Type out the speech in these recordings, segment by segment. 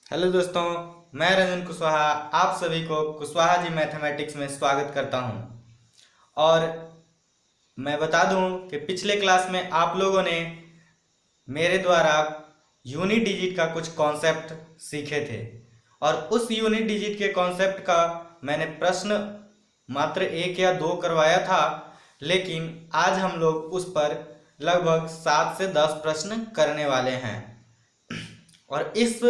Hello दोस्तों, मैं रंजन कुशवाहा आप सभी को कुशवाहा जी मैथमेटिक्स में स्वागत करता हूं। और मैं बता दूं कि पिछले क्लास में आप लोगों ने मेरे द्वारा यूनिट डिजिट का कुछ कॉन्सेप्ट सीखे थे और उस यूनिट डिजिट के कॉन्सेप्ट का मैंने प्रश्न मात्र 1 या 2 करवाया था, लेकिन आज हम लोग उस पर लगभग 7 से 10 प्रश्न करने वाले हैं। और इस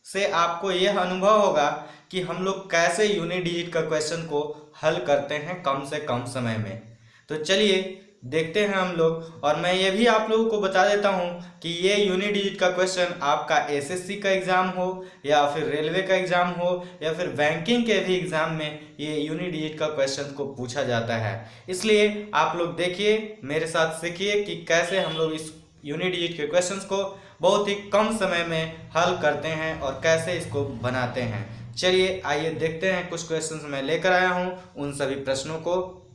से आपको यह अनुभव होगा कि हम लोग कैसे यूनिट डिजिट का क्वेश्चन को हल करते हैं कम से कम समय में। तो चलिए देखते हैं हम लोग। और मैं ये भी आप लोगों को बता देता हूँ कि ये यूनिट डिजिट का क्वेश्चन आपका एसएससी का एग्ज़ाम हो या फिर रेलवे का एग्ज़ाम हो या फिर बैंकिंग के भी एग्ज़ाम में ये यूनिट डिजिट का क्वेश्चन को पूछा जाता है। इसलिए आप लोग देखिए, मेरे साथ सीखिए कि कैसे हम लोग इस यूनिट डिजिट के क्वेश्चंस को बहुत ही कम समय में हल करते हैं और कैसे इसको बनाते हैं। चलिए आइए देखते हैं, कुछ क्वेश्चंस मैं लेकर आया हूं उन सभी प्रश्नों को।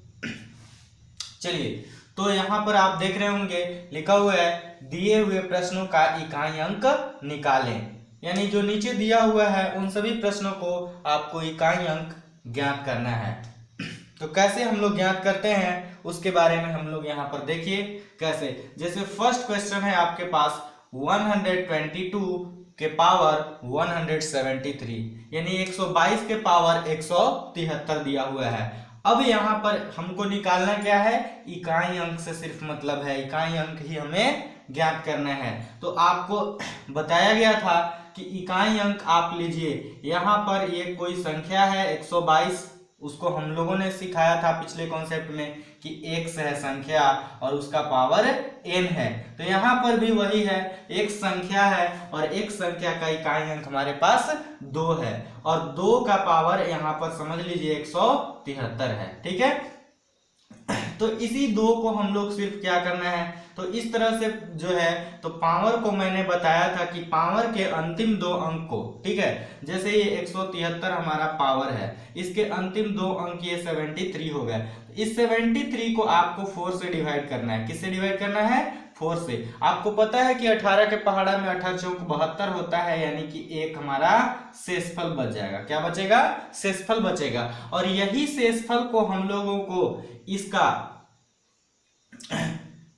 चलिए, तो यहाँ पर आप देख रहे होंगे लिखा हुआ है दिए हुए प्रश्नों का इकाई अंक निकालें। यानी जो नीचे दिया हुआ है उन सभी प्रश्नों को आपको इकाई अंक ज्ञात करना है। तो कैसे हम लोग ज्ञात करते हैं उसके बारे में हम लोग यहाँ पर देखिए कैसे। जैसे फर्स्ट क्वेश्चन है आपके पास 122 के पावर 173, यानी 122 के पावर 173 दिया हुआ है। अब यहाँ पर हमको निकालना क्या है, इकाई अंक से सिर्फ मतलब है, इकाई अंक ही हमें ज्ञात करना है। तो आपको बताया गया था कि इकाई अंक आप लीजिए, यहाँ पर ये कोई संख्या है 122, उसको हम लोगों ने सिखाया था पिछले कॉन्सेप्ट में कि x है संख्या और उसका पावर n है। तो यहाँ पर भी वही है, एक संख्या है और एक संख्या का इकाई अंक हमारे पास 2 है और 2 का पावर यहाँ पर समझ लीजिए 173 है। ठीक है, तो इसी 2 को हम लोग सिर्फ क्या करना है, तो इस तरह से जो है, तो पावर को मैंने बताया था कि पावर के अंतिम 2 अंक को, ठीक है, जैसे ये 173 हमारा पावर है, इसके अंतिम 2 अंक ये 73 हो गए। इस 73 को आपको 4 से डिवाइड करना है। किससे डिवाइड करना है? 4 से। आपको पता है कि 18 के पहाड़ा में 18 चौक 72 होता है, यानी कि एक हमारा शेषफल बच जाएगा। क्या बचेगा? शेषफल बचेगा। और यही शेषफल को हम लोगों को इसका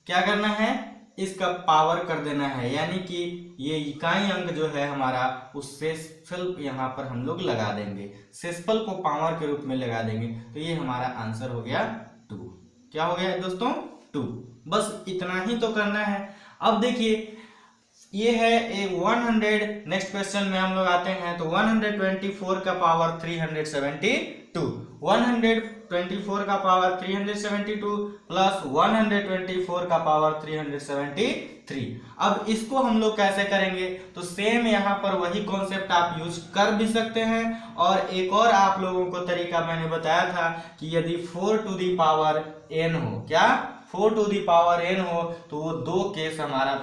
क्या करना है, इसका पावर कर देना है, यानी कि ये इकाई अंक जो है हमारा, उस शेषफल यहाँ पर हम लोग लगा देंगे, शेषफल को पावर के रूप में लगा देंगे। तो ये हमारा आंसर हो गया 2। क्या हो गया दोस्तों? 2। बस इतना ही तो करना है। अब देखिए ये है 100। नेक्स्ट क्वेश्चन में हम लोग आते हैं, तो 124 का पावर 372, 124 का पावर 372 प्लस 124 का पावर 373। अब इसको हम लोग कैसे करेंगे, तो सेम यहाँ पर वही कॉन्सेप्ट आप यूज कर भी सकते हैं। और एक और आप लोगों को तरीका मैंने बताया था कि यदि 4 टू दी पावर n हो, क्या 4 टू दी पावर n हो, तो वो 2 केस हमारा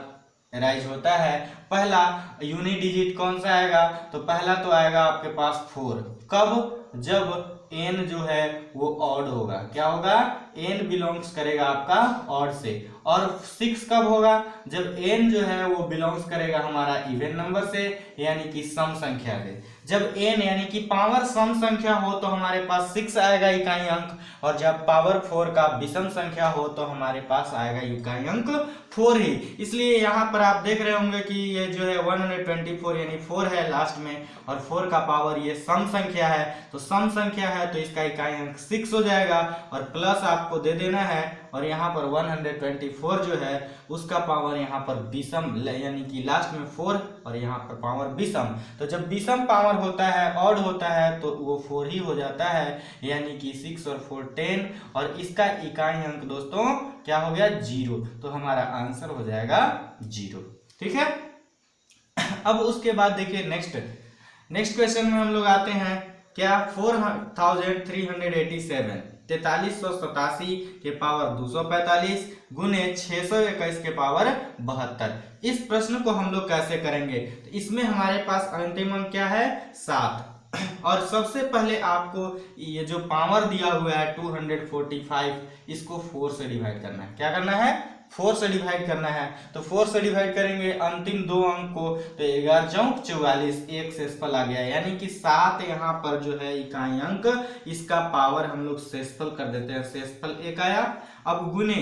राइज होता है। पहला यूनिट डिजिट कौन सा आएगा, तो पहला तो आएगा आपके पास 4। कब? जब n जो है वो ऑड होगा। क्या होगा? n बिलोंग्स करेगा आपका ऑड से। और 6 कब होगा? जब n जो है वो बिलोंग्स करेगा हमारा इवन नंबर से, यानी कि सम संख्या से। जब n यानी कि पावर सम संख्या हो तो हमारे पास 6 आएगा इकाई अंक, और जब पावर 4 का विषम संख्या हो तो हमारे पास आएगा इकाई अंक 4 ही। इसलिए यहाँ पर आप देख रहे होंगे कि ये जो है 124 यानी 4 है लास्ट में, और 4 का पावर ये सम संख्या है, तो सम संख्या है तो इसका इकाई अंक 6 हो जाएगा, और प्लस आपको दे देना है। और यहाँ पर 124 जो है उसका पावर यहाँ पर विषम, यानी कि लास्ट में 4 और यहाँ पर पावर विषम। तो जब विषम पावर होता है, ऑड होता है, तो वो 4 ही हो जाता है, यानी कि 6 और 4 10, और इसका इकाई अंक दोस्तों क्या हो गया? 0। तो हमारा आंसर हो जाएगा 0। ठीक है, अब उसके बाद देखिए नेक्स्ट क्वेश्चन में हम लोग आते हैं, क्या 4387 4387 के पावर 245 गुने 621 के पावर 72। इस प्रश्न को हम लोग कैसे करेंगे, तो इसमें हमारे पास अंतिम अंक क्या है? 7। और सबसे पहले आपको ये जो पावर दिया हुआ है 245, इसको 4 से डिवाइड करना है। क्या करना है? 4 से डिवाइड करना है, तो 4 से डिवाइड करेंगे अंतिम दो अंक को, तो 11 चौक 44, एक शेषफल आ गया, यानी कि 7 यहाँ पर जो है इकाई अंक, इसका पावर हम लोग शेषफल कर देते हैं, शेषफल 1 आया। अब गुने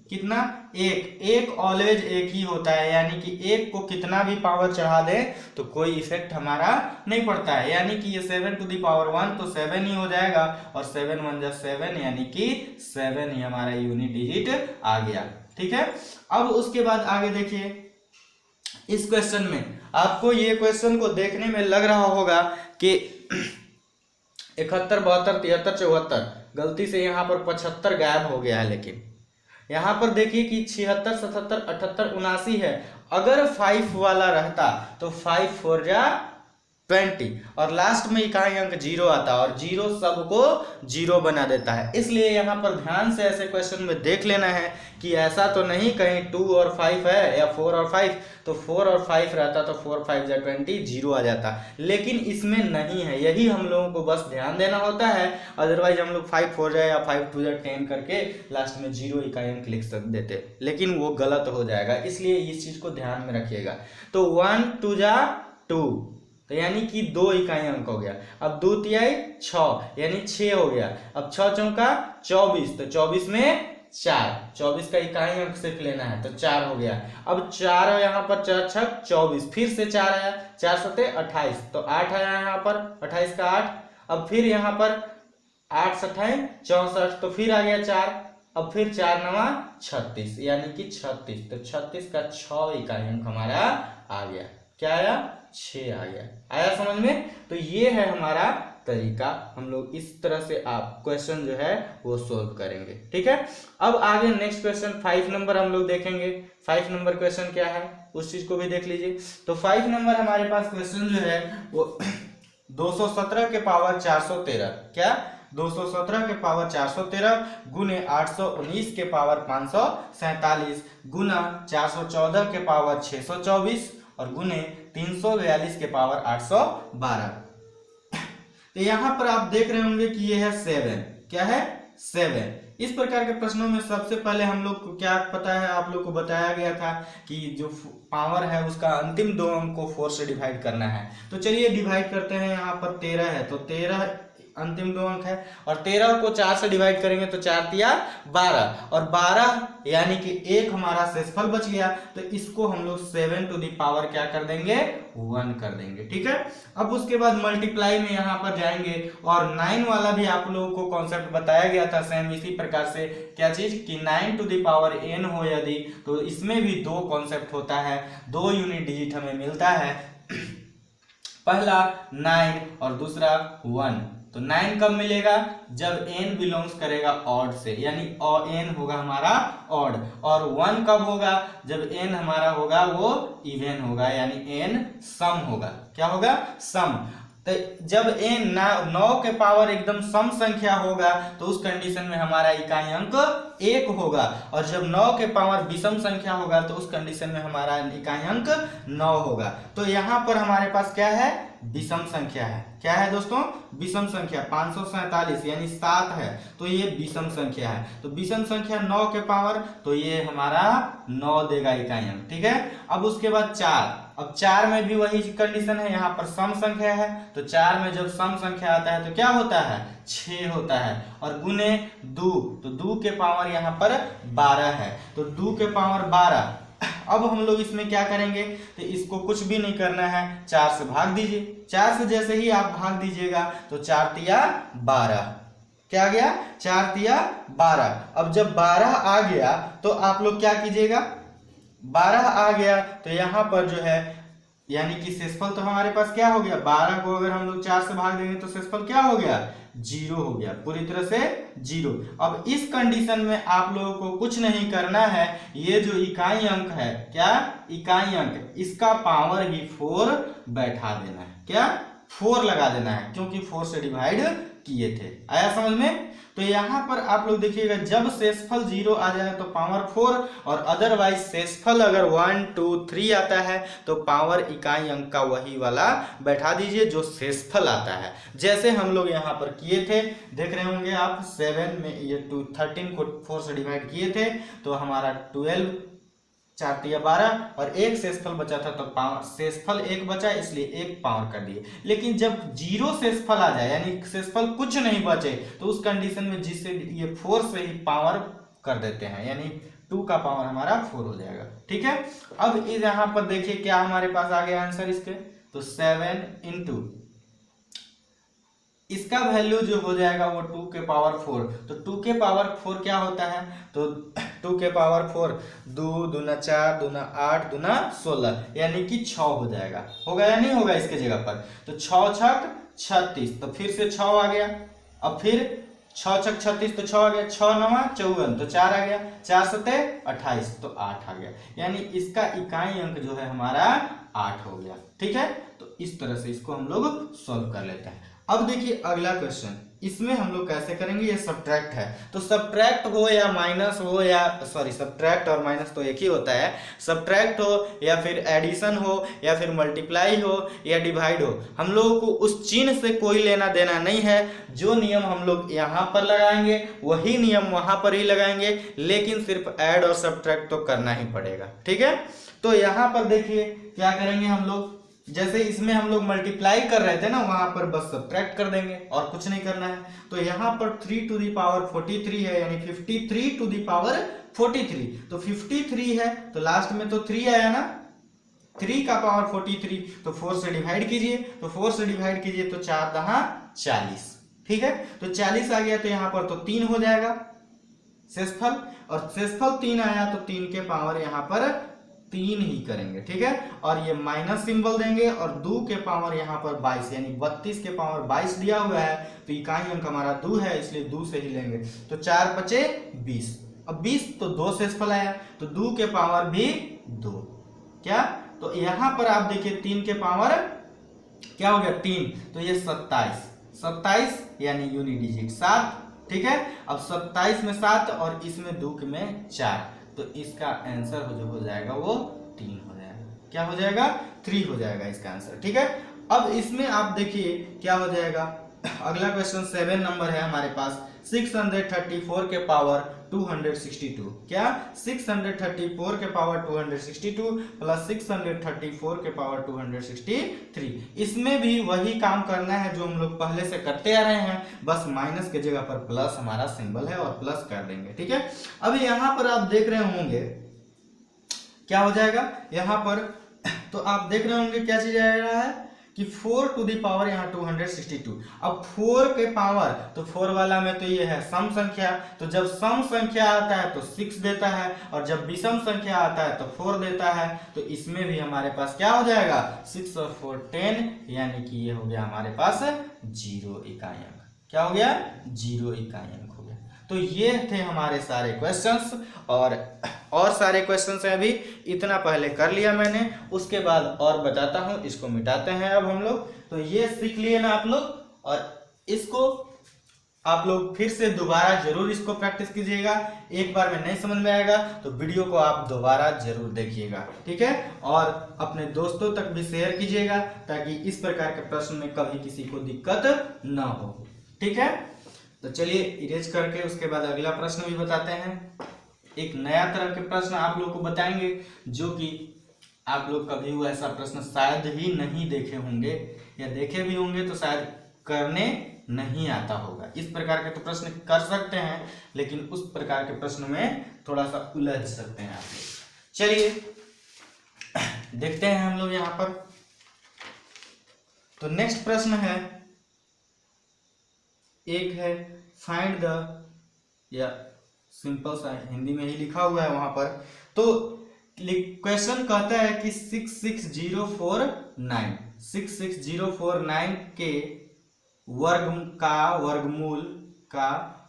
कितना, एक ऑलवेज एक ही होता है, यानी कि एक को कितना भी पावर चढ़ा दे तो कोई इफेक्ट हमारा नहीं पड़ता है, यानी कि ये 7 टू द पावर 1 तो 7 ही हो जाएगा, और 7 1 जा 7, यानी कि 7 ही हमारा यूनिट डिजिट आ गया। ठीक है, अब उसके बाद आगे देखिए, इस क्वेश्चन में आपको ये क्वेश्चन को देखने में लग रहा होगा कि 71 72 73 74, गलती से यहाँ पर 75 गायब हो गया है, लेकिन यहाँ पर देखिए कि 76 77 78 79 है। अगर 5 वाला रहता तो 5 4 जा 20, और लास्ट में इकाई अंक 0 आता, और 0 सबको 0 बना देता है। इसलिए यहाँ पर ध्यान से ऐसे क्वेश्चन में देख लेना है कि ऐसा तो नहीं कहीं 2 और 5 है या 4 और 5, तो 4 और 5 रहता तो 4 5 जा 20, 0 आ जाता, लेकिन इसमें नहीं है। यही हम लोगों को बस ध्यान देना होता है, अदरवाइज हम लोग 5 4 जा या 5 2 जा 10 करके लास्ट में 0 इकाई अंक लिख देते, लेकिन वो गलत हो जाएगा, इसलिए इस चीज को ध्यान में रखिएगा। तो 1 2 जा 2, तो यानी कि 2 इकाई अंक हो गया। अब 2 तिहाई 6, यानी 6 हो गया। अब 6 चौका 24, तो 24 में 4, 24 का इकाई अंक सिर्फ लेना है, तो 4 हो गया। अब 4 यहाँ पर 4 छक 24, फिर से 4 आया, 4 सते 28, तो 8 आया यहाँ पर, 28 का 8। अब फिर यहाँ पर 8 सठाई 64, तो फिर आ गया 4, अब फिर 4 नवा 36, यानी कि 36, तो 36 का 6 इकाई अंक हमारा आ गया। क्या आया, 6 आ गया। आया समझ में? तो ये है हमारा तरीका, हम लोग इस तरह से आप क्वेश्चन जो है वो सोल्व करेंगे। ठीक है, अब आगे नेक्स्ट क्वेश्चन 5 नंबर हम लोग देखेंगे। 5 नंबर क्वेश्चन क्या है उस चीज को भी देख लीजिए। तो 5 नंबर हमारे पास क्वेश्चन जो है वो 217 के पावर 413, क्या 217 के पावर 413 गुने 819 के पावर 547 गुना 414 के पावर 624 और गुने 342 के पावर 812। तो यहाँ पर आप देख रहे होंगे कि ये है 7, क्या है 7। इस प्रकार के प्रश्नों में सबसे पहले हम लोग को क्या पता है, आप लोग को बताया गया था कि जो पावर है उसका अंतिम दो अंक को 4 से डिवाइड करना है। तो चलिए डिवाइड करते हैं। यहाँ पर 13 है, तो 13 अंतिम दो अंक है, और 13 को 4 से डिवाइड करेंगे तो 4 तिया 12, और 12 यानी कि एक हमारा शेषफल बच गया, तो इसको हम लोग 7 टू दी पावर क्या कर देंगे, 1 कर देंगे। ठीक है, अब उसके बाद मल्टीप्लाई में यहाँ पर जाएंगे, और 9 वाला भी आप लोगों को कॉन्सेप्ट बताया गया था सेम इसी प्रकार से। क्या चीज कि 9 टू दी पावर n हो यदि, तो इसमें भी 2 कॉन्सेप्ट होता है, 2 यूनिट डिजिट हमें मिलता है, पहला 9 और दूसरा 1। तो 9 कब मिलेगा, जब n बिलोंग्स करेगा ऑड से, यानी n होगा हमारा ऑड, और 1 कब होगा, जब n हमारा होगा वो इवन होगा, यानी n सम होगा। क्या होगा, सम। तो जब n 9 के पावर एकदम सम संख्या होगा तो उस कंडीशन में हमारा इकाई अंक 1 होगा, और जब 9 के पावर विषम संख्या होगा तो उस कंडीशन में हमारा इकाई अंक 9 होगा। तो यहाँ पर हमारे पास क्या है, विषम संख्या है। क्या है दोस्तों, विषम संख्या 547 यानी 7 है, तो ये विषम संख्या है। तो विषम संख्या 9 के पावर, तो ये हमारा 9 देगा इकाई अंक। ठीक है, अब उसके बाद 4, अब 4 में भी वही कंडीशन है, यहाँ पर सम संख्या है, तो 4 में जब सम संख्या आता है तो क्या होता है, 6 होता है, और गुने 2, तो 2 के पावर यहाँ पर 12 है, तो 2 के पावर 12। अब हम लोग इसमें क्या करेंगे, तो इसको कुछ भी नहीं करना है, 4 से भाग दीजिए। 4 से जैसे ही आप भाग दीजिएगा तो 4 तिया 12, क्या आ गया, 4 तिया 12। अब जब 12 आ गया तो आप लोग क्या कीजिएगा, 12 आ गया तो यहाँ पर जो है यानी कि शेषफल तो हमारे पास क्या हो गया, 12 को अगर हम लोग 4 से भाग देंगे तो शेषफल क्या हो गया, 0 हो गया, पूरी तरह से 0। अब इस कंडीशन में आप लोगों को कुछ नहीं करना है, ये जो इकाई अंक है, क्या इकाई अंक, इसका पावर ही 4 बैठा देना है। क्या, 4 लगा देना है, क्योंकि 4 से डिवाइड किए थे। आया समझ में? तो यहाँ पर आप लोग देखिएगा, जब शेषफल 0 आ जाए तो पावर 4, और अदरवाइज शेषफल अगर 1 2 3 आता है तो पावर इकाई अंक का वही वाला बैठा दीजिए जो शेषफल आता है, जैसे हम लोग यहाँ पर किए थे। देख रहे होंगे आप 7 में ये 13 को 4 से डिवाइड किए थे तो हमारा 12, 4 तिया 12, और एक शेषफल बचा था तो पावर शेषफल 1 बचा, इसलिए 1 पावर कर दिए। लेकिन जब 0 शेषफल आ जाए, यानी शेषफल कुछ नहीं बचे, तो उस कंडीशन में जिससे ये 4 से ही पावर कर देते हैं, यानी 2 का पावर हमारा 4 हो जाएगा। ठीक है, अब इस यहाँ पर देखिए क्या हमारे पास आ गया आंसर इसके, तो 7 इंटू इसका वैल्यू जो हो जाएगा वो 2 के पावर 4। तो 2 के पावर 4 क्या होता है, तो 2 के पावर 4 2 दूना 4 दूना 8 दूना 16, यानी कि 6 हो जाएगा। होगा या नहीं होगा इसके जगह पर? तो 6 छक 36, तो फिर से 6 आ गया। अब फिर 6 छक 36 तो 6 आ गया, 6 नवा 54 तो 4 आ गया, 4 सते 28 तो 8 आ गया, यानी इसका इकाई अंक जो है हमारा 8 हो गया। ठीक है, तो इस तरह से इसको हम लोग सॉल्व कर लेते हैं। अब देखिए अगला क्वेश्चन, इसमें हम लोग कैसे करेंगे, ये सब्ट्रैक्ट है। तो सब्ट्रैक्ट हो या माइनस हो, या सॉरी सब्ट्रैक्ट और माइनस तो एक ही होता है, सब्ट्रैक्ट हो या फिर एडिशन हो या फिर मल्टीप्लाई हो या डिवाइड हो, हम लोगों को उस चिन्ह से कोई लेना देना नहीं है। जो नियम हम लोग यहाँ पर लगाएंगे वही नियम वहां पर ही लगाएंगे, लेकिन सिर्फ ऐड और सब्ट्रैक्ट तो करना ही पड़ेगा। ठीक है, तो यहाँ पर देखिए क्या करेंगे हम लोग, जैसे इसमें हम लोग मल्टीप्लाई कर रहे थे ना, वहां पर बस सब्ट्रैक्ट कर देंगे और कुछ नहीं करना है। तो यहाँ पर 3 टू दी पावर 43 है, यानी 53 टू दी पावर 43। तो 53 है तो लास्ट में तो 3 आया ना, 3 का पावर 43, तो 4 से डिवाइड कीजिए, तो 4 से डिवाइड कीजिए तो 4 दहा 40। ठीक है, तो 40 आ गया, तो यहाँ पर तो 3 हो जाएगा शेषफल, और शेषफल 3 आया तो 3 के पावर यहाँ पर 3 ही करेंगे। ठीक है, और ये माइनस सिंबल देंगे, और 2 के पावर यहाँ पर 22, यानी 32 के पावर 22 दिया हुआ है, तो इकाई अंक हमारा 2 है, इसलिए 2 से ही लेंगे। तो 4 पचे 20, अब 20 तो 2 शेषफल आया, तो 2 के पावर भी 2, क्या, तो यहाँ पर आप देखिए 3 के पावर क्या हो गया 3, तो ये 27 यानी यूनिट डिजिट 7। ठीक है, अब 27 में 7 और इसमें 2 में 4, तो इसका आंसर जो हो जाएगा वो 3 हो जाएगा। क्या हो जाएगा, 3 हो जाएगा इसका आंसर। ठीक है, अब इसमें आप देखिए क्या हो जाएगा। अगला क्वेश्चन 7 नंबर है हमारे पास, 634 के पावर 262, क्या 634 के पावर 262 प्लस 634 के पावर 263। इसमें भी वही काम करना है जो हम लोग पहले से करते आ रहे हैं, बस माइनस के जगह पर प्लस हमारा सिंबल है और प्लस कर देंगे। ठीक है, अब यहाँ पर आप देख रहे होंगे क्या हो जाएगा, यहाँ पर तो आप देख रहे होंगे क्या चीज आ रहा है कि 4 टू दी पावर यहाँ 262। अब 4 के पावर, तो 4 वाला में तो ये है सम संख्या, तो जब सम संख्या आता है तो 6 देता है, और जब विषम संख्या आता है तो 4 देता है। तो इसमें भी हमारे पास क्या हो जाएगा, 6 और 4 10, यानी कि ये हो गया हमारे पास 0 इकाई अंक। क्या हो गया, 0 इकाई अंक हो गया। तो ये थे हमारे सारे क्वेश्चंस, और सारे क्वेश्चंस हैं, अभी इतना पहले कर लिया मैंने, उसके बाद और बताता हूं। इसको मिटाते हैं अब हम लोग, तो ये सीख लिए ना आप लोग, और इसको आप लोग फिर से दोबारा जरूर इसको प्रैक्टिस कीजिएगा। एक बार में नहीं समझ में आएगा तो वीडियो को आप दोबारा जरूर देखिएगा। ठीक है, और अपने दोस्तों तक भी शेयर कीजिएगा, ताकि इस प्रकार के प्रश्न में कभी किसी को दिक्कत ना हो। ठीक है, तो चलिए इरेज करके उसके बाद अगला प्रश्न भी बताते हैं। एक नया तरह के प्रश्न आप लोग को बताएंगे, जो कि आप लोग कभी वो ऐसा प्रश्न शायद ही नहीं देखे होंगे, या देखे भी होंगे तो शायद करने नहीं आता होगा। इस प्रकार के तो प्रश्न कर सकते हैं, लेकिन उस प्रकार के प्रश्न में थोड़ा सा उलझ सकते हैं आप लोग। चलिए देखते हैं हम लोग यहाँ पर। तो नेक्स्ट प्रश्न है, एक है फाइंड द, या सिंपल सा हिंदी में ही लिखा हुआ है वहां पर। तो क्वेश्चन कहता है कि 66049 के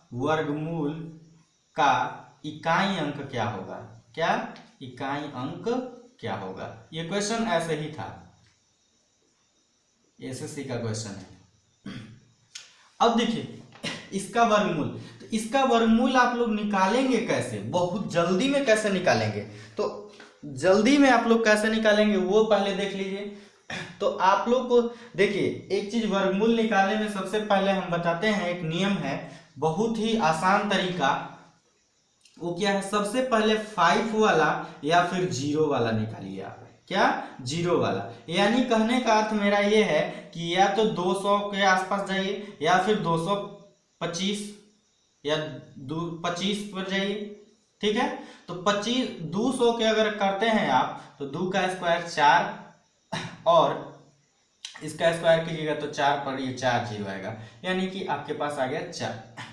वर्गमूल का इकाई अंक क्या होगा, क्या इकाई अंक क्या होगा। ये क्वेश्चन ऐसे ही था, एसएससी का क्वेश्चन है। अब देखिए इसका वर्गमूल, तो इसका वर्गमूल आप लोग निकालेंगे कैसे, बहुत जल्दी में कैसे निकालेंगे, तो जल्दी में आप लोग कैसे निकालेंगे वो पहले देख लीजिए। तो आप लोग को देखिए एक चीज वर्गमूल निकालने में सबसे पहले हम बताते हैं, एक नियम है बहुत ही आसान तरीका, वो क्या है, सबसे पहले 5 वाला या फिर 0 वाला निकालिए आप। क्या, 0 वाला, यानी कहने का अर्थ मेरा ये है कि या तो 200 के आसपास जाइए या फिर 225 या 25 पर जाइए, ठीक है। तो 25 200 के अगर करते हैं आप तो 2 का स्क्वायर 4 और इसका स्क्वायर कीजिएगा तो 4 पर ये 4 0 आएगा, यानी कि आपके पास आ गया 4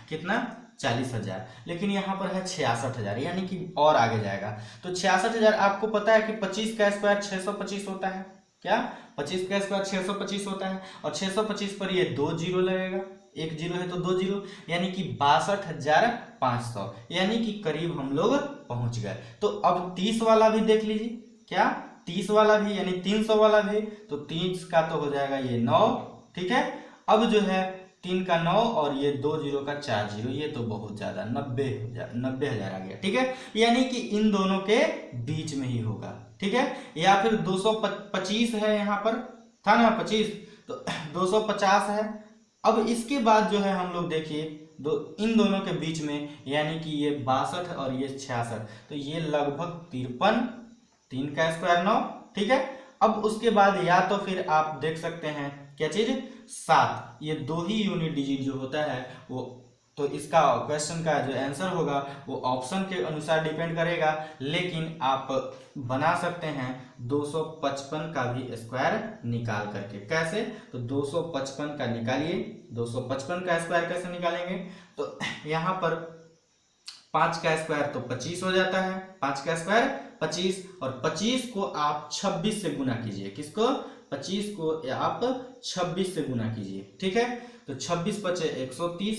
कितना 40,000, लेकिन यहाँ पर है 66,000 यानी कि और आगे जाएगा। तो 66,000 आपको पता है कि 25 का स्क्वायर 625 होता है, क्या 25 का स्क्वायर 625 होता है, और 625 पर ये 2 0 लगेगा, एक 0 है तो 2 0, यानी कि 62,500, यानी कि करीब हम लोग पहुंच गए। तो अब 30 वाला भी देख लीजिए, क्या 30 वाला भी यानी 300 वाला भी, तो 30 का तो हो जाएगा ये 9, ठीक है। अब जो है 3 का 9 और ये 2 0 का 4 0, ये तो बहुत ज्यादा 90,000 आ गया, ठीक है, यानी कि इन दोनों के बीच में ही होगा, ठीक है। या फिर 225 है, यहाँ पर था ना 25, तो 250 है। अब इसके बाद जो है हम लोग देखिए इन दोनों के बीच में, यानी कि ये 62 और ये 66, तो ये लगभग 53, 3 का स्क्वायर 9, ठीक है। अब उसके बाद या तो फिर आप देख सकते हैं क्या चीज 7, ये 2 ही यूनिट डिजिट जो होता है वो, तो इसका क्वेश्चन का जो आंसर होगा वो ऑप्शन के अनुसार डिपेंड करेगा, लेकिन आप बना सकते हैं 255 का भी स्क्वायर निकाल करके। कैसे, तो 255 का निकालिए, 255 का स्क्वायर कैसे निकालेंगे, तो यहाँ पर 5 का स्क्वायर तो 25 हो जाता है, 5 का स्क्वायर 25, और 25 को आप 26 से गुना कीजिए, किसको 25 को आप 26 से गुना कीजिए, ठीक है। तो 26 बचे 130,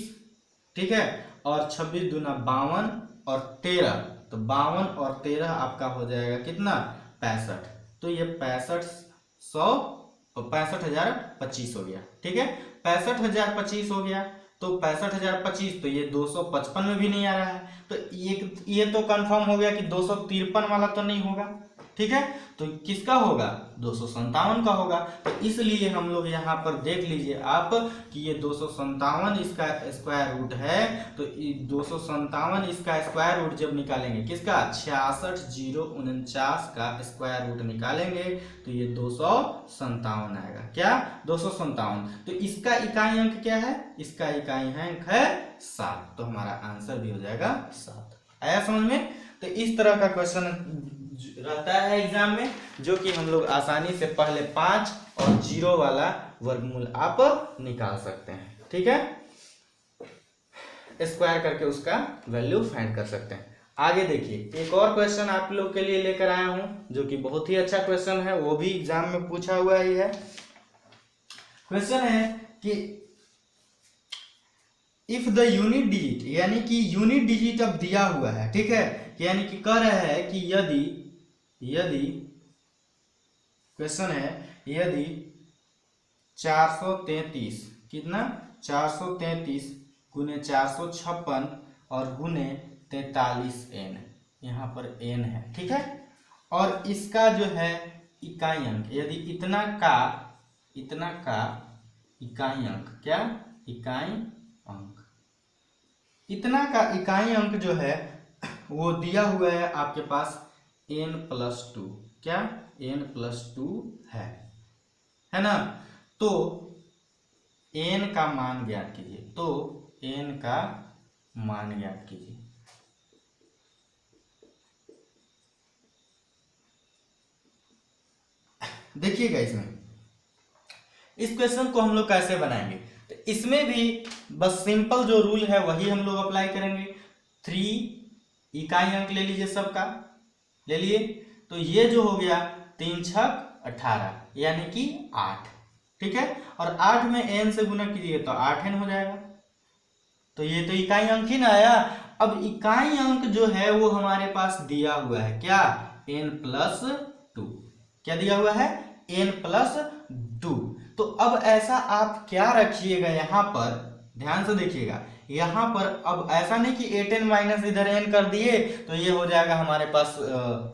ठीक है, और 26 दूना 52 और 13, तो 52 और 13 आपका हो जाएगा कितना 65, तो ये 65,025 हो गया, ठीक है, 65,025 हो गया। तो 65,025, तो ये 255 में भी नहीं आ रहा है, तो ये तो कंफर्म हो गया कि 253 वाला तो नहीं होगा, ठीक है। तो किसका होगा 257 का होगा। तो इसलिए हम लोग यहाँ पर देख लीजिए आप कि ये 257 इसका स्क्वायर रूट है, तो 257 इसका स्क्वायर रूट जब निकालेंगे किसका 66,049 का स्क्वायर रूट निकालेंगे तो ये 257 आएगा, क्या 257। तो इसका इकाई अंक क्या है, इसका इकाई अंक है 7, तो हमारा आंसर भी हो जाएगा 7। आया समझ में। तो इस तरह का क्वेश्चन रहता है एग्जाम में, जो कि हम लोग आसानी से पहले 5 और 0 वाला वर्गमूल आप निकाल सकते हैं, ठीक है, स्क्वायर करके उसका वैल्यू फाइंड कर सकते हैं। आगे देखिए एक और क्वेश्चन आप लोग के लिए लेकर आया हूं, जो कि बहुत ही अच्छा क्वेश्चन है, वो भी एग्जाम में पूछा हुआ ही है। क्वेश्चन है कि इफ द यूनिट डिजिट, यानी कि यूनिट डिजिट अब दिया हुआ है, ठीक है, यानी कि कह रहा है कि यदि क्वेश्चन है यदि 433 कितना 433 गुने 456 और गुने 43n, यहाँ पर n है, ठीक है, और इसका जो है इकाई अंक, यदि इतना का इकाई अंक, क्या इकाई अंक, इतना का इकाई अंक जो है वो दिया हुआ है आपके पास n+2, क्या n+2 है ना। तो n का मान ज्ञात कीजिए, तो n का मान ज्ञात कीजिए। देखिएगा इसमें इस क्वेश्चन को हम लोग कैसे बनाएंगे, तो इसमें भी बस सिंपल जो रूल है वही हम लोग अप्लाई करेंगे। 3 इकाई अंक ले लीजिए, सबका ले लिए, तो ये जो हो गया 3 छक 18 यानी कि 8, ठीक है, और 8 में n से गुना कीजिए तो 8n हो जाएगा, तो ये तो इकाई अंक ही ना आया। अब इकाई अंक जो है वो हमारे पास दिया हुआ है, क्या n+2, क्या दिया हुआ है n+2, तो अब ऐसा आप क्या रखिएगा यहाँ पर, ध्यान से देखिएगा, यहाँ पर अब ऐसा नहीं कि 8n माइनस इधर n कर दिए तो ये हो जाएगा हमारे पास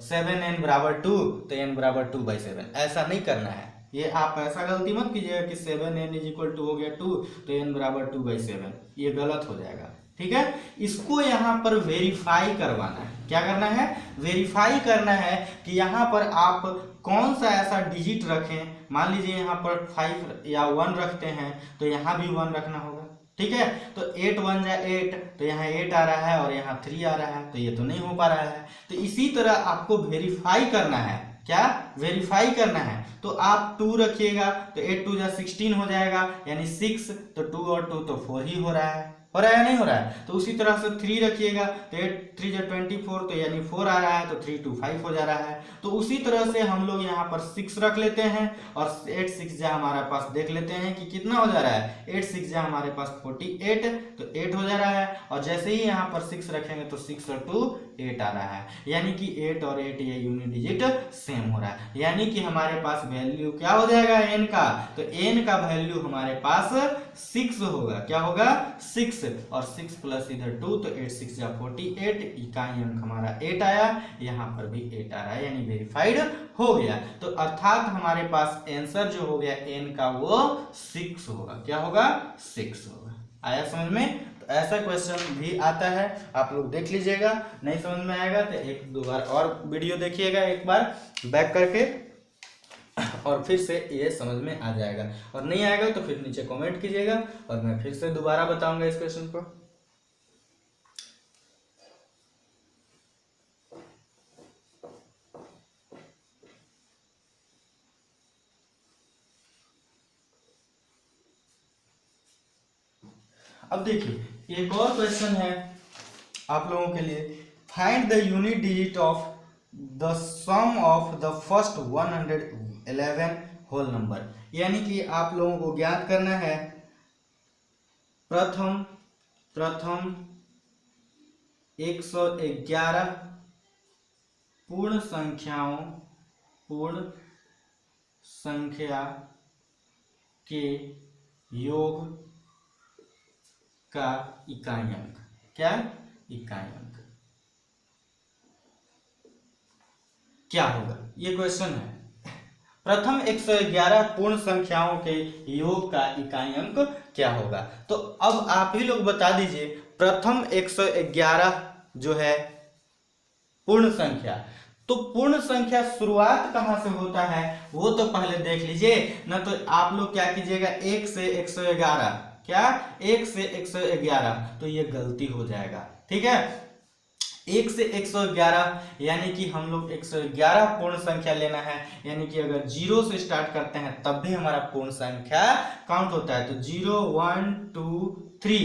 7n बराबर 2, तो n बराबर 2/7, ऐसा नहीं करना है। ये आप ऐसा गलती मत कीजिएगा कि 7n इज इक्वल टू हो गया 2 तो n बराबर 2/7, ये गलत हो जाएगा। ठीक है, इसको यहाँ पर वेरीफाई करवाना है। क्या करना है? वेरीफाई करना है कि यहाँ पर आप कौन सा ऐसा डिजिट रखें। मान लीजिए यहाँ पर 5 या 1 रखते हैं तो यहाँ भी 1 रखना होगा। ठीक है, तो 8 1 जा 8, तो यहाँ 8 आ रहा है और यहाँ 3 आ रहा है, तो ये तो नहीं हो पा रहा है। तो इसी तरह आपको वेरीफाई करना है। क्या वेरीफाई करना है? तो आप 2 रखिएगा तो 8 2 जा 16 हो जाएगा, यानी 6, तो 2 और 2 तो 4 ही हो रहा है या नहीं हो रहा है? तो उसी तरह से 3 रखिएगा तो 8 3 जा 24, तो यानी 4 आ रहा है, तो 3 2 5 हो जा रहा है। तो उसी तरह से हम लोग यहाँ पर 6 रख लेते हैं और 8 6 जा हमारे पास देख लेते हैं कि कितना हो जा रहा है। 8 6 जा हमारे पास 48, तो 8 हो जा रहा है, और जैसे ही यहाँ पर 6 रखेंगे तो 6 और 2 8 आ रहा है, यानी कि 8 और 8 ये यूनिट डिजिट सेम हो रहा है, यानी कि हमारे पास वैल्यू क्या हो जाएगा n का? तो n का वैल्यू हमारे पास 6 होगा। क्या होगा? 6, और 6 प्लस इधर 2, तो 8 6 जा 48, इकाई अंक हमारा 8 आया, यहाँ पर भी 8 आ रहा है, यानी वेरीफाइड हो गया। तो अर्थात हमारे पास आंसर जो हो गया n का वो 6 होगा। क्या होगा? 6 होगा। आया समझ में? तो ऐसा क्वेश्चन भी आता है, आप लोग देख लीजिएगा। नहीं समझ में आएगा तो एक दो बार और वीडियो देखिएगा, एक बार बैक करके, और फिर से ये समझ में आ जाएगा। और नहीं आएगा तो फिर नीचे कमेंट कीजिएगा और मैं फिर से दोबारा बताऊंगा इस क्वेश्चन को। अब देखिए एक और क्वेश्चन है आप लोगों के लिए। Find the unit digit of the sum of the first 111 whole number, यानी कि आप लोगों को ज्ञात करना है प्रथम 111 पूर्ण संख्या के योग का इकाई अंक। क्या? इकाई अंक क्या होगा? ये क्वेश्चन है। प्रथम 111 पूर्ण संख्याओं के योग का इकाई अंक क्या होगा? तो अब आप ही लोग बता दीजिए, प्रथम 111 जो है पूर्ण संख्या, तो पूर्ण संख्या शुरुआत कहां से होता है वो तो पहले देख लीजिए ना। तो आप लोग क्या कीजिएगा, 1 से 111, क्या 1 से 111, तो ये गलती हो जाएगा। ठीक है, 1 से 111 यानी कि हम लोग 111 पूर्ण संख्या लेना है, यानी कि अगर 0 से स्टार्ट करते हैं तब भी हमारा पूर्ण संख्या काउंट होता है। तो 0 1 2 3,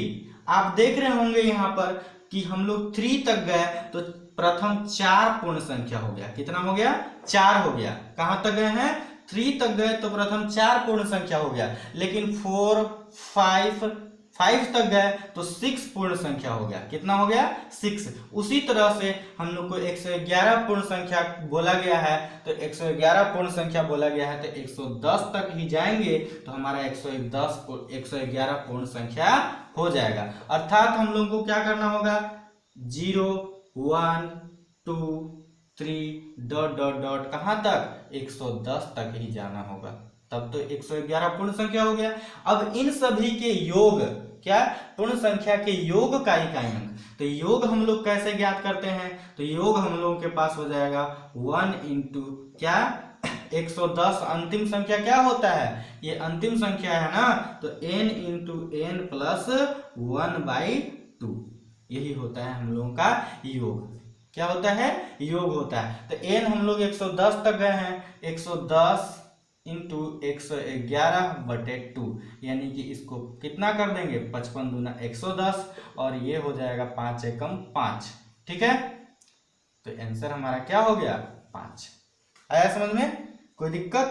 आप देख रहे होंगे यहाँ पर कि हम लोग 3 तक गए तो प्रथम 4 पूर्ण संख्या हो गया। कितना हो गया? 4 हो गया। कहां तक गए हैं? 3 तक गए तो प्रथम 4 पूर्ण संख्या हो गया, लेकिन 4 5 तक गए तो 6 पूर्ण संख्या हो गया। कितना हो गया? 6। उसी तरह से हम लोग को 111 पूर्ण संख्या बोला गया है, तो 111 पूर्ण संख्या बोला गया है तो 110 तक ही जाएंगे तो हमारा 111 पूर्ण संख्या हो जाएगा। अर्थात हम लोग को क्या करना होगा, 0 1 2 3 डॉट डॉट डॉट कहां तक? 110 तक ही जाना होगा, तब तो 111 पूर्ण संख्या हो गया। अब इन सभी के योग, क्या पूर्ण संख्या के योग का इकाई अंक, तो योग हम लोग कैसे ज्ञात करते हैं? तो योग हम लोगों के पास हो जाएगा 1 इंटू क्या 110। अंतिम संख्या क्या होता है? ये अंतिम संख्या है ना, तो n इंटू n प्लस 1/2, यही होता है हम लोगों का योग। क्या होता है? योग होता है। तो n हम लोग 110 तक गए हैं, 110 इंटू 111/2, यानी कि इसको कितना कर देंगे, 55 दूना 110, और ये हो जाएगा 5 एकम 5। ठीक है, तो आंसर हमारा क्या हो गया? 5। आया समझ में? कोई दिक्कत?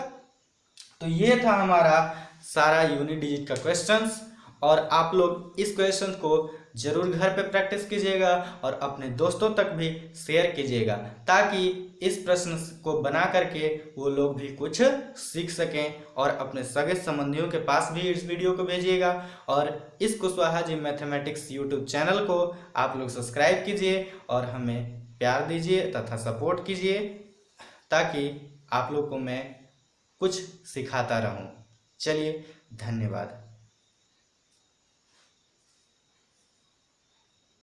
तो ये था हमारा सारा यूनिट डिजिट का क्वेश्चंस, और आप लोग इस क्वेश्चन को ज़रूर घर पे प्रैक्टिस कीजिएगा और अपने दोस्तों तक भी शेयर कीजिएगा, ताकि इस प्रश्न को बना करके वो लोग भी कुछ सीख सकें। और अपने सगे संबंधियों के पास भी इस वीडियो को भेजिएगा। और इस Kushwaha ji mathematics YouTube channel को आप लोग सब्सक्राइब कीजिए और हमें प्यार दीजिए तथा सपोर्ट कीजिए, ताकि आप लोग को मैं कुछ सिखाता रहूं। चलिए, धन्यवाद।